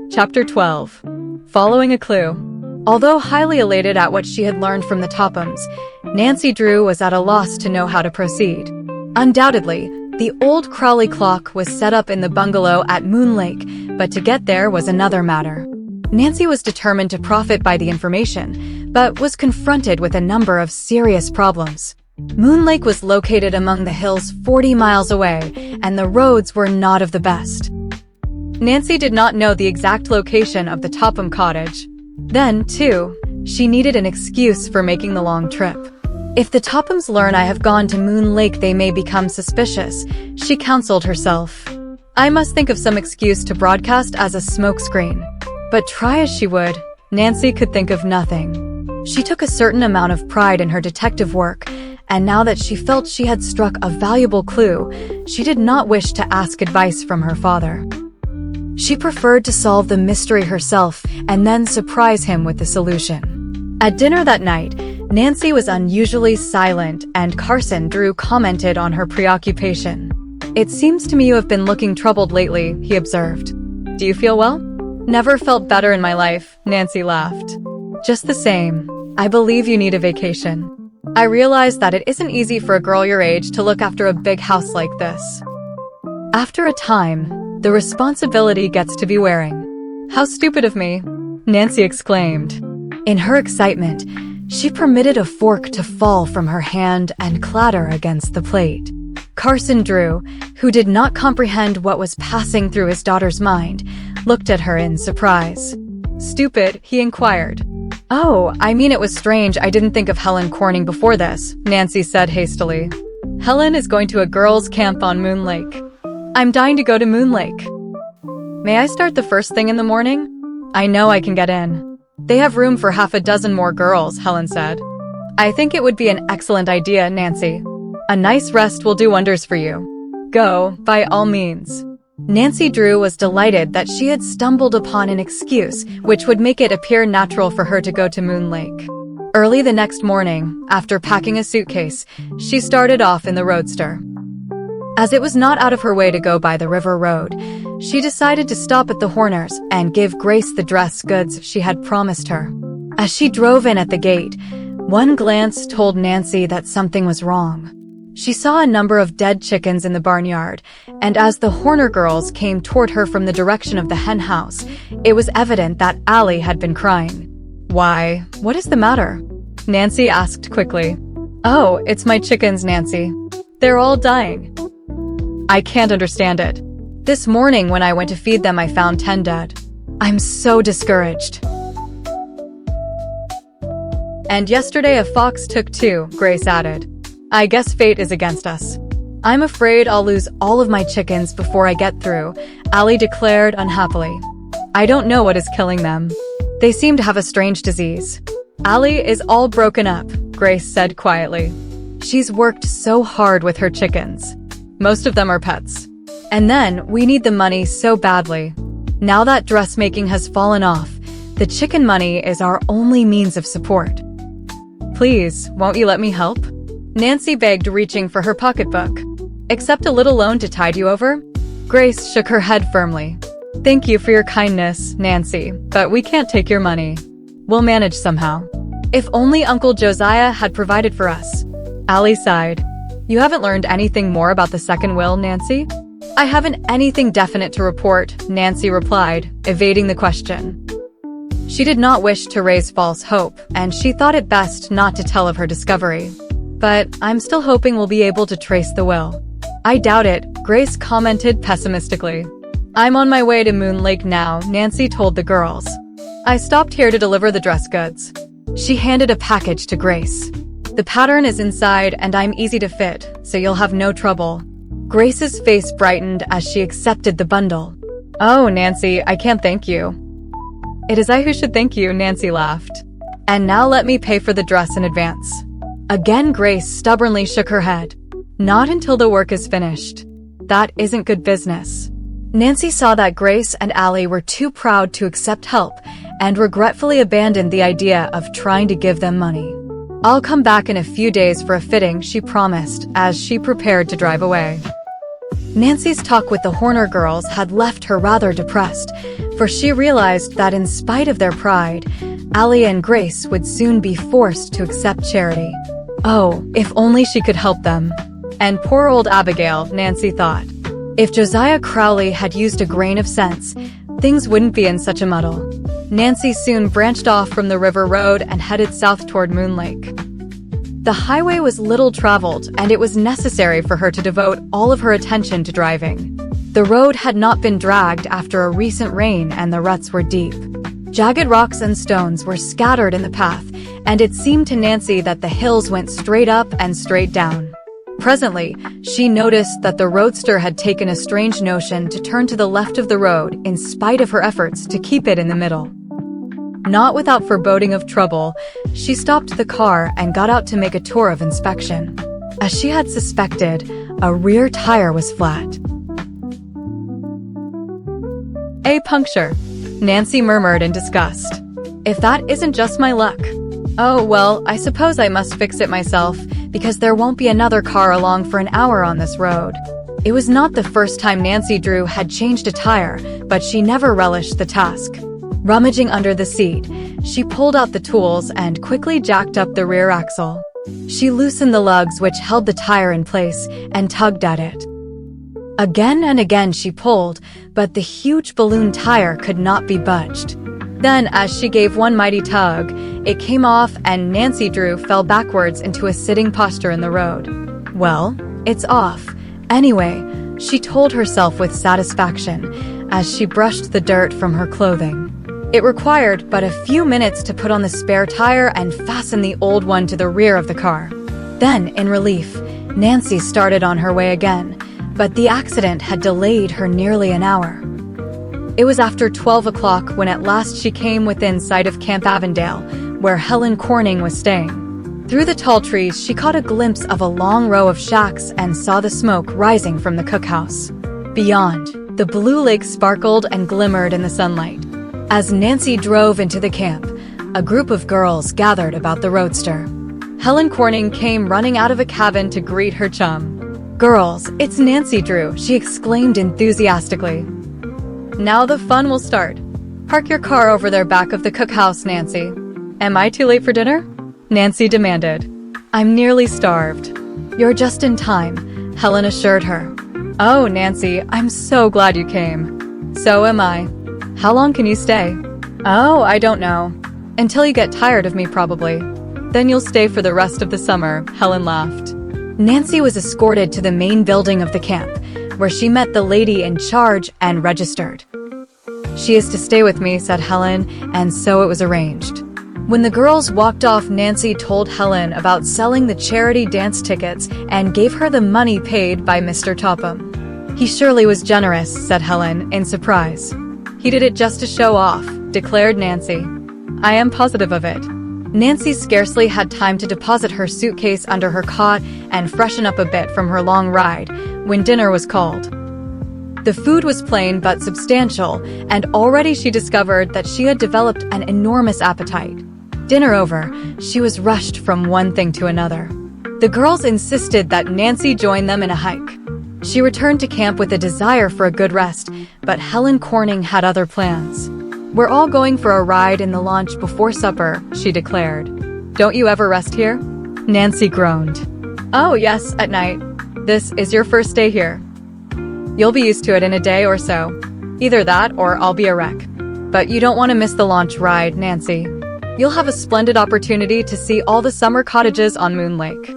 Chapter 12. Following a Clue. Although highly elated at what she had learned from the Tophams, Nancy Drew was at a loss to know how to proceed. Undoubtedly, the old Crawley clock was set up in the bungalow at Moon Lake, but to get there was another matter. Nancy was determined to profit by the information, but was confronted with a number of serious problems. Moon Lake was located among the hills 40 miles away, and the roads were not of the best. Nancy did not know the exact location of the Topham cottage. Then, too, she needed an excuse for making the long trip. If the Tophams learn I have gone to Moon Lake, they may become suspicious, she counseled herself. I must think of some excuse to broadcast as a smokescreen. But try as she would, Nancy could think of nothing. She took a certain amount of pride in her detective work, and now that she felt she had struck a valuable clue, she did not wish to ask advice from her father. She preferred to solve the mystery herself and then surprise him with the solution. At dinner that night, Nancy was unusually silent, and Carson Drew commented on her preoccupation. It seems to me you have been looking troubled lately, he observed. Do you feel well? Never felt better in my life, Nancy laughed. Just the same, I believe you need a vacation. I realize that it isn't easy for a girl your age to look after a big house like this. After a time, the responsibility gets to be wearing. How stupid of me, Nancy exclaimed. In her excitement, she permitted a fork to fall from her hand and clatter against the plate. Carson Drew, who did not comprehend what was passing through his daughter's mind, looked at her in surprise. Stupid, he inquired. Oh, I mean, it was strange I didn't think of Helen Corning before this, Nancy said hastily. Helen is going to a girls' camp on Moon Lake. I'm dying to go to Moon Lake. May I start the first thing in the morning? I know I can get in. They have room for half a dozen more girls, Helen said. I think it would be an excellent idea, Nancy. A nice rest will do wonders for you. Go, by all means. Nancy Drew was delighted that she had stumbled upon an excuse which would make it appear natural for her to go to Moon Lake. Early the next morning, after packing a suitcase, she started off in the roadster. As it was not out of her way to go by the river road, she decided to stop at the Horners and give Grace the dress goods she had promised her. As she drove in at the gate, one glance told Nancy that something was wrong. She saw a number of dead chickens in the barnyard, and as the Horner girls came toward her from the direction of the hen house, it was evident that Allie had been crying. Why, what is the matter? Nancy asked quickly. Oh, it's my chickens, Nancy. They're all dying. I can't understand it. This morning when I went to feed them, I found 10 dead. I'm so discouraged. And yesterday a fox took 2, Grace added. I guess fate is against us. I'm afraid I'll lose all of my chickens before I get through, Allie declared unhappily. I don't know what is killing them. They seem to have a strange disease. Allie is all broken up, Grace said quietly. She's worked so hard with her chickens. Most of them are pets. And then, we need the money so badly. Now that dressmaking has fallen off, the chicken money is our only means of support. Please, won't you let me help? Nancy begged, reaching for her pocketbook. Accept a little loan to tide you over? Grace shook her head firmly. Thank you for your kindness, Nancy, but we can't take your money. We'll manage somehow. If only Uncle Josiah had provided for us. Allie sighed. You haven't learned anything more about the second will, Nancy? I haven't anything definite to report, Nancy replied, evading the question. She did not wish to raise false hope, and she thought it best not to tell of her discovery. But I'm still hoping we'll be able to trace the will. I doubt it, Grace commented pessimistically. I'm on my way to Moon Lake now, Nancy told the girls. I stopped here to deliver the dress goods. She handed a package to Grace. The pattern is inside and I'm easy to fit, so you'll have no trouble. Grace's face brightened as she accepted the bundle. Oh, Nancy, I can't thank you. It is I who should thank you, Nancy laughed. And now let me pay for the dress in advance. Again, Grace stubbornly shook her head. Not until the work is finished. That isn't good business. Nancy saw that Grace and Allie were too proud to accept help and regretfully abandoned the idea of trying to give them money. I'll come back in a few days for a fitting, she promised as she prepared to drive away. Nancy's talk with the Horner girls had left her rather depressed, for she realized that in spite of their pride, Allie and Grace would soon be forced to accept charity. Oh, if only she could help them. And poor old Abigail, Nancy thought. If Josiah Crowley had used a grain of sense, things wouldn't be in such a muddle. Nancy soon branched off from the river road and headed south toward Moon Lake. The highway was little traveled, and it was necessary for her to devote all of her attention to driving. The road had not been dragged after a recent rain, and the ruts were deep. Jagged rocks and stones were scattered in the path, and it seemed to Nancy that the hills went straight up and straight down. Presently, she noticed that the roadster had taken a strange notion to turn to the left of the road in spite of her efforts to keep it in the middle. Not without foreboding of trouble, she stopped the car and got out to make a tour of inspection. As she had suspected, a rear tire was flat. A puncture, Nancy murmured in disgust. If that isn't just my luck. Oh, well, I suppose I must fix it myself, because there won't be another car along for an hour on this road. It was not the first time Nancy Drew had changed a tire, but she never relished the task. Rummaging under the seat, she pulled out the tools and quickly jacked up the rear axle. She loosened the lugs which held the tire in place and tugged at it. Again and again she pulled, but the huge balloon tire could not be budged. Then, as she gave one mighty tug, it came off and Nancy Drew fell backwards into a sitting posture in the road. Well, it's off. Anyway, she told herself with satisfaction as she brushed the dirt from her clothing. It required but a few minutes to put on the spare tire and fasten the old one to the rear of the car. Then, in relief, Nancy started on her way again, but the accident had delayed her nearly an hour. It was after 12 o'clock when at last she came within sight of Camp Avondale, where Helen Corning was staying. Through the tall trees, she caught a glimpse of a long row of shacks and saw the smoke rising from the cookhouse. Beyond, the blue lake sparkled and glimmered in the sunlight. As Nancy drove into the camp, a group of girls gathered about the roadster. Helen Corning came running out of a cabin to greet her chum. "Girls, it's Nancy Drew," she exclaimed enthusiastically. "Now the fun will start. Park your car over there back of the cookhouse, Nancy." "Am I too late for dinner?" Nancy demanded. "I'm nearly starved." "You're just in time," Helen assured her. "Oh, Nancy, I'm so glad you came." "So am I. How long can you stay?" "Oh, I don't know. Until you get tired of me, probably. Then you'll stay for the rest of the summer," Helen laughed. Nancy was escorted to the main building of the camp, where she met the lady in charge and registered. "She is to stay with me," said Helen, and so it was arranged. When the girls walked off, Nancy told Helen about selling the charity dance tickets and gave her the money paid by Mr. Topham. "He surely was generous," said Helen, in surprise. "He did it just to show off," declared Nancy. "I am positive of it." Nancy scarcely had time to deposit her suitcase under her cot and freshen up a bit from her long ride when dinner was called. The food was plain but substantial, and already she discovered that she had developed an enormous appetite. Dinner over, she was rushed from one thing to another. The girls insisted that Nancy join them in a hike. She returned to camp with a desire for a good rest, but Helen Corning had other plans. "We're all going for a ride in the launch before supper," she declared. "Don't you ever rest here?" Nancy groaned. "Oh, yes, at night. This is your first day here. You'll be used to it in a day or so. Either that or I'll be a wreck. But you don't want to miss the launch ride, Nancy. You'll have a splendid opportunity to see all the summer cottages on Moon Lake."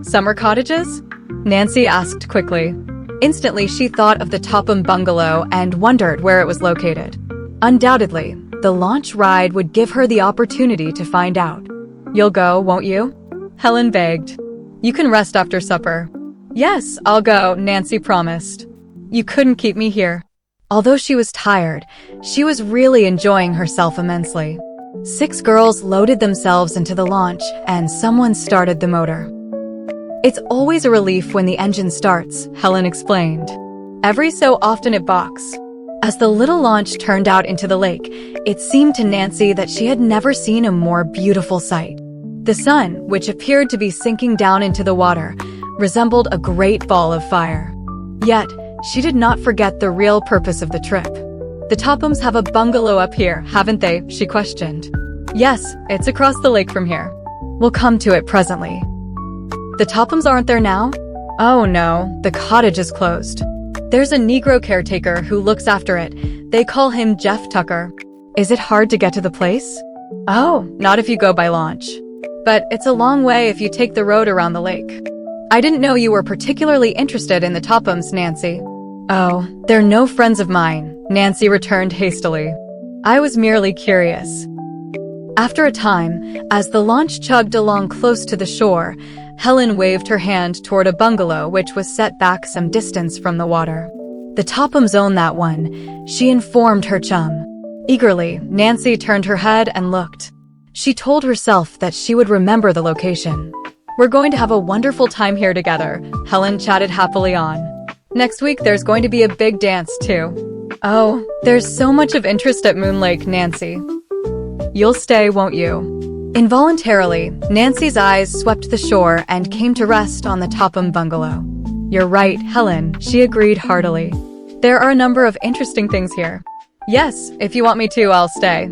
"Summer cottages?" Nancy asked quickly. Instantly, she thought of the Topham bungalow and wondered where it was located. Undoubtedly, the launch ride would give her the opportunity to find out. "You'll go, won't you?" Helen begged. "You can rest after supper." "Yes, I'll go," Nancy promised. "You couldn't keep me here." Although she was tired, she was really enjoying herself immensely. 6 girls loaded themselves into the launch, and someone started the motor. "It's always a relief when the engine starts," Helen explained. "Every so often it balks." As the little launch turned out into the lake, it seemed to Nancy that she had never seen a more beautiful sight. The sun, which appeared to be sinking down into the water, resembled a great ball of fire. Yet, She did not forget the real purpose of the trip. The Tophams have a bungalow up here, haven't they? She questioned. Yes, it's across the lake from here. We'll come to it presently. The Tophams aren't there now? Oh no, the cottage is closed. There's a Negro caretaker who looks after it. They call him Jeff Tucker. Is it hard to get to the place? Oh, not if you go by launch. But it's a long way if you take the road around the lake. I didn't know you were particularly interested in the Tophams, Nancy. Oh, they're no friends of mine, Nancy returned hastily. I was merely curious. After a time, as the launch chugged along close to the shore, Helen waved her hand toward a bungalow which was set back some distance from the water. The Tophams own that one, she informed her chum. Eagerly, Nancy turned her head and looked. She told herself that she would remember the location. We're going to have a wonderful time here together, Helen chatted happily on. Next week there's going to be a big dance too. Oh, there's so much of interest at Moon Lake, Nancy. You'll stay, won't you? Involuntarily, Nancy's eyes swept the shore and came to rest on the Topham bungalow. You're right, Helen, she agreed heartily. There are a number of interesting things here. Yes, if you want me to, I'll stay.